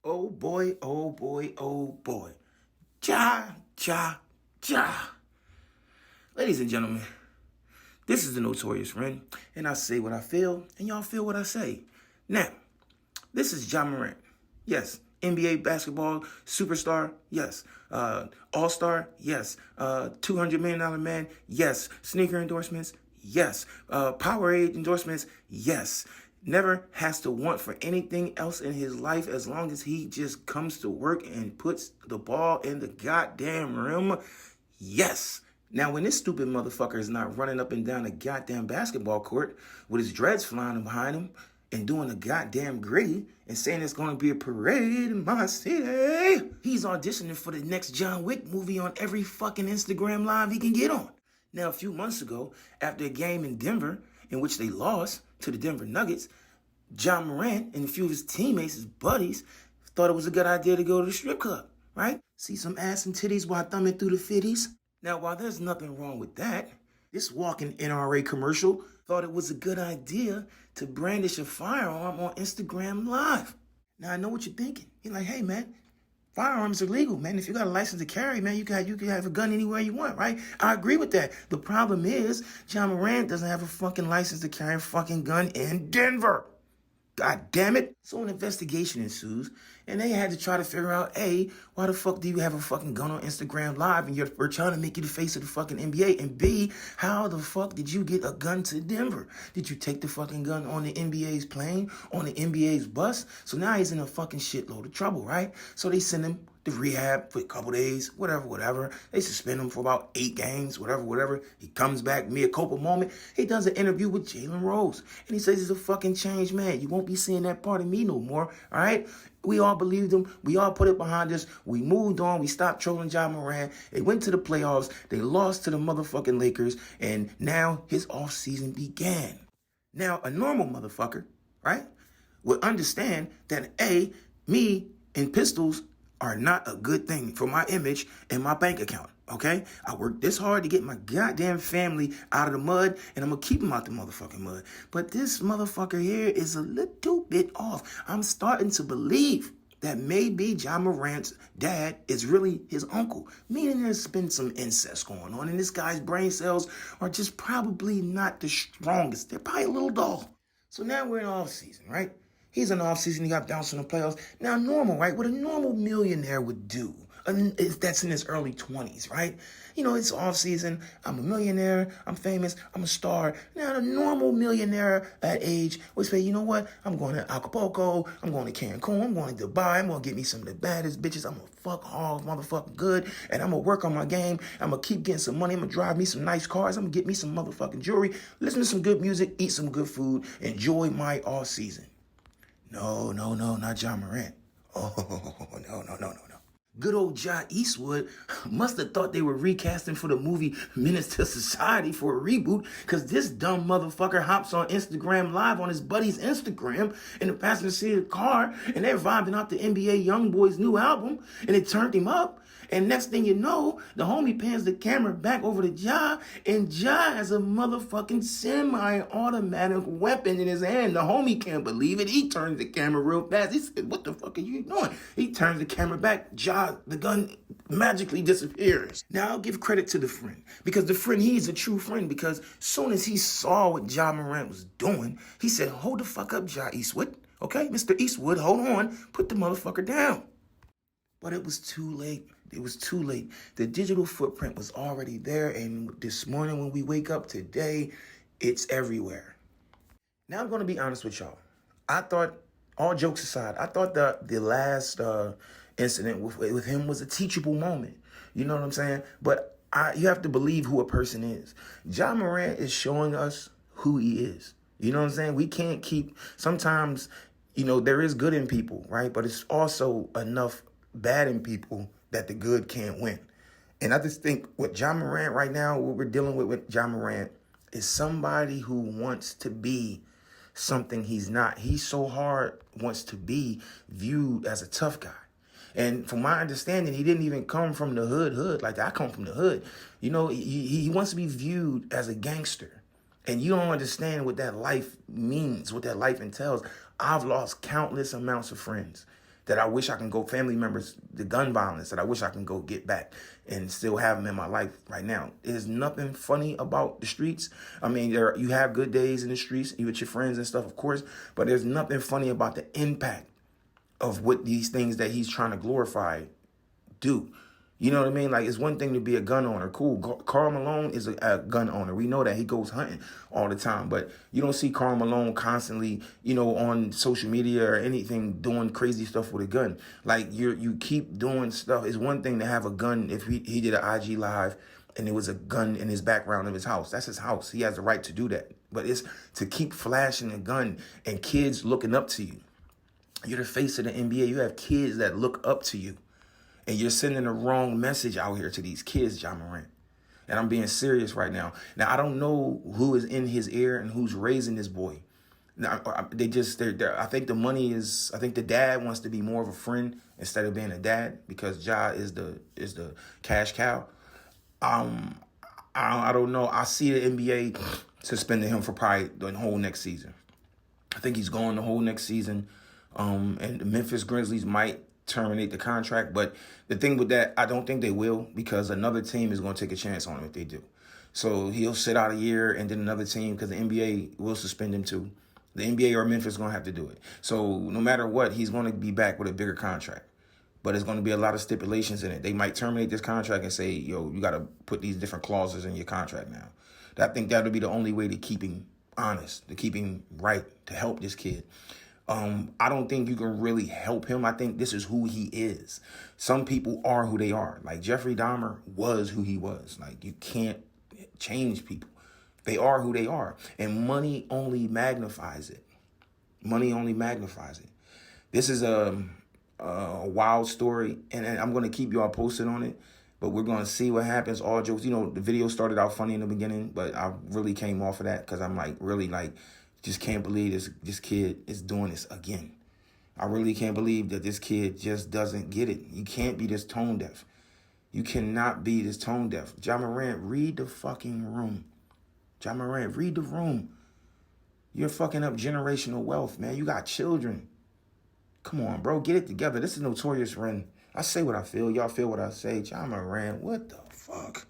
Oh boy, oh boy, oh boy. Ja, ja, ja. Ladies and gentlemen, this is the Notorious Ren, and I say what I feel, and y'all feel what I say. Now, this is Ja Morant. Yes. NBA basketball superstar, yes. All-star, yes. $200 million man, yes. Sneaker endorsements, yes. Powerade endorsements, yes. Never has to want for anything else in his life as long as he just comes to work and puts the ball in the goddamn rim. Yes. Now, when this stupid motherfucker is not running up and down the goddamn basketball court with his dreads flying behind him and doing a goddamn gritty and saying it's going to be a parade in my city, he's auditioning for the next John Wick movie on every fucking Instagram live he can get on. Now, a few months ago, after a game in Denver in which they lost to the Denver Nuggets, Ja Morant and a few of his teammates, his buddies, thought it was a good idea to go to the strip club, right? See some ass and titties while thumbing through the fitties. Now, while there's nothing wrong with that, this walking NRA commercial thought it was a good idea to brandish a firearm on Instagram Live. Now, I know what you're thinking. You're like, hey, man, firearms are legal, man. If you got a license to carry, man, you can have a gun anywhere you want, right? I agree with that. The problem is, Ja Morant doesn't have a fucking license to carry a fucking gun in Denver. God damn it. So an investigation ensues, and they had to try to figure out, A, why the fuck do you have a fucking gun on Instagram Live and we're trying to make you the face of the fucking NBA? And B, how the fuck did you get a gun to Denver? Did you take the fucking gun on the NBA's plane, on the NBA's bus? So now he's in a fucking shitload of trouble, right? So they send him to rehab for a couple days, whatever. They suspend him for about 8 games, whatever. He comes back, mea culpa moment. He does an interview with Jalen Rose, and he says he's a fucking changed man. You won't be seeing that part of me no more, all right? We all believed him. We all put it behind us. We moved on. We stopped trolling Ja Morant. They went to the playoffs. They lost to the motherfucking Lakers, and now his offseason began. Now, a normal motherfucker, right, would understand that, A, me and pistols are not a good thing for my image and my bank account, okay? I worked this hard to get my goddamn family out of the mud, and I'm gonna keep them out the motherfucking mud. But this motherfucker here is a little bit off. I'm starting to believe that maybe Ja Morant's dad is really his uncle, meaning there's been some incest going on, and this guy's brain cells are just probably not the strongest. They're probably a little dull. So now we're in off season, right? He's in the offseason. He got bounced in the playoffs. Now, normal, right? What a normal millionaire would do. That's in his early 20s, right? You know, it's offseason. I'm a millionaire. I'm famous. I'm a star. Now, the normal millionaire at age would say, you know what? I'm going to Acapulco. I'm going to Cancun. I'm going to Dubai. I'm going to get me some of the baddest bitches. I'm going to fuck all motherfucking good. And I'm going to work on my game. I'm going to keep getting some money. I'm going to drive me some nice cars. I'm going to get me some motherfucking jewelry. Listen to some good music. Eat some good food. Enjoy my off season. No, not Ja Morant. Oh, no. Good old Ja Eastwood must have thought they were recasting for the movie Menace to Society for a reboot, because this dumb motherfucker hops on Instagram Live on his buddy's Instagram in the passenger seat of the car, and they're vibing out the NBA Youngboy's new album, and it turned him up. And next thing you know, the homie pans the camera back over to Ja, and Ja has a motherfucking semi-automatic weapon in his hand. The homie can't believe it. He turns the camera real fast. He said, what the fuck are you doing? He turns the camera back. Ja, the gun magically disappears. Now, I'll give credit to the friend, because the friend, he's a true friend, because soon as he saw what Ja Morant was doing, he said, hold the fuck up, Ja Eastwood. Okay, Mr. Eastwood, hold on. Put the motherfucker down. But it was too late. It was too late. The digital footprint was already there, and this morning when we wake up today, it's everywhere. Now I'm going to be honest with y'all. I thought, all jokes aside, I thought the last incident with him was a teachable moment. You know what I'm saying? But you have to believe who a person is. Ja Morant is showing us who he is. You know what I'm saying? We can't keep, sometimes, you know, there is good in people, right? But it's also enough bad in people that the good can't win. And I just think with Ja Morant right now, what we're dealing with Ja Morant is somebody who wants to be something he's not. He so hard wants to be viewed as a tough guy. And from my understanding, he didn't even come from the hood. Like, I come from the hood. You know, he wants to be viewed as a gangster. And you don't understand what that life means, what that life entails. I've lost countless amounts of friends. that I wish I can go, family members, the gun violence that I wish I can go get back and still have them in my life right now. There's nothing funny about the streets. I mean, you have good days in the streets, you with your friends and stuff, of course, but there's nothing funny about the impact of what these things that he's trying to glorify do. You know what I mean? Like, it's one thing to be a gun owner. Cool. Karl Malone is a gun owner. We know that. He goes hunting all the time. But you don't see Karl Malone constantly, on social media or anything doing crazy stuff with a gun. Like, you keep doing stuff. It's one thing to have a gun if he did an IG Live and there was a gun in his background of his house. That's his house. He has the right to do that. But it's to keep flashing a gun and kids looking up to you. You're the face of the NBA. You have kids that look up to you. And you're sending the wrong message out here to these kids, Ja Morant. And I'm being serious right now. Now, I don't know who is in his ear and who's raising this boy. Now, I think the money is, I think the dad wants to be more of a friend instead of being a dad because Ja is the cash cow. I don't know. I see the NBA suspending him for probably the whole next season. I think he's going the whole next season. And the Memphis Grizzlies might terminate the contract. But the thing with that, I don't think they will because another team is going to take a chance on him if they do. So he'll sit out a year and then another team, because the NBA will suspend him too. The NBA or Memphis is going to have to do it. So no matter what, he's going to be back with a bigger contract. But there's going to be a lot of stipulations in it. They might terminate this contract and say, yo, you got to put these different clauses in your contract now. I think that would be the only way to keep him honest, to keep him right, to help this kid. I don't think you can really help him. I think this is who he is. Some people are who they are. Like Jeffrey Dahmer was who he was. Like, you can't change people. They are who they are. And money only magnifies it. Money only magnifies it. This is a wild story, and I'm going to keep y'all posted on it. But we're going to see what happens. All jokes. The video started out funny in the beginning, but I really came off of that because I'm just can't believe this kid is doing this again. I really can't believe that this kid just doesn't get it. You can't be this tone deaf. You cannot be this tone deaf. Ja Morant, read the fucking room. Ja Morant, read the room. You're fucking up generational wealth, man. You got children. Come on, bro. Get it together. This is Notorious Ren. I say what I feel. Y'all feel what I say. Ja Morant, what the fuck?